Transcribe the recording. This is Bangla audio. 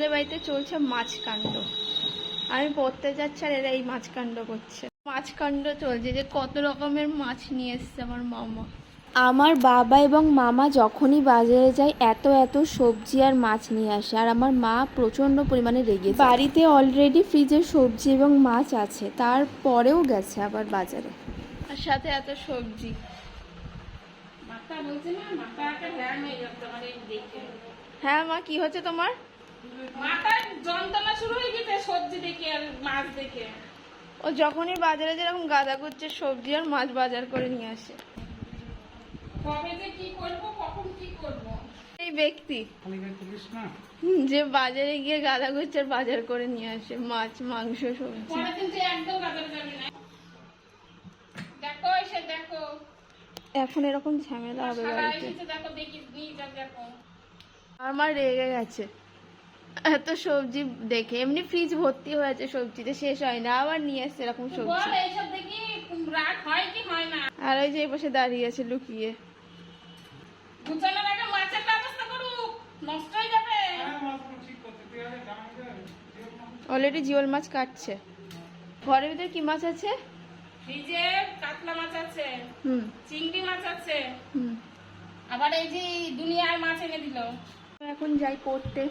আমাদের বাড়িতে চলছে মাছকাণ্ড। আমি পড়তে যাচ্ছি আর এরা এই মাছকাণ্ড করছে। মাছকাণ্ড চলছে যে কত রকমের মাছ নিয়ে এসছে আমার মামা। আমার বাবা এবং মামা যখনই বাজারে যায় এত এত সবজি আর মাছ নিয়ে আসে, আর আমার মা প্রচণ্ড পরিমাণে রেগে যায়। বাড়িতে অলরেডি ফ্রিজে সবজি এবং মাছ আছে, তারপরেও গেছে আবার বাজারে, আর সাথে এত সবজি। হ্যাঁ মা, কি হচ্ছে তোমার? মাথার যন্ত্রণা শুরু হয়ে গেছে সবজি দেখে আর মাছ দেখে। ও যখনই বাজারে যেরকম গাদা করছে সবজি আর মাছ বাজার করে নিয়ে আসে। কবে যে কি করবো, কখন কি করবো। এই ব্যক্তি যে বাজারে গিয়ে গাদা করছে আর বাজার করে নিয়ে আসে মাছ, মাংস, সবজি। পরের দিন যে একদম বাজারে যাবে না। দেখো এসে দেখো, এখন এরকম ঝামেলা হবে বাড়িতে। দেখো দেখি নিয়ে যাও দেখো। আমার রেগে গেছে এত সবজি দেখে। এমনি ফ্রিজ ভর্তি হয়েছে সবজিতে, শেষ হয় না, আবার নিয়ে আসছে এরকম সবজি। বল এইসব দেখি রাগ হয় কি হয় না। আর ওই যে এই পাশে দাঁড়িয়ে আছে লুকিয়ে। গুছানোর আগে মাছের ব্যবস্থা করুক, নষ্ট হয়ে যাবে। অলরেডি জিওল মাছ কাটছে। ঘরের ভিতরে কি মাছ আছে? ফ্রিজে কাতলা মাছ আছে, চিংড়ি মাছ আছে, আবার এই যে দুনিয়ার মাছ এনে দিল। এখন যাই পড়তে।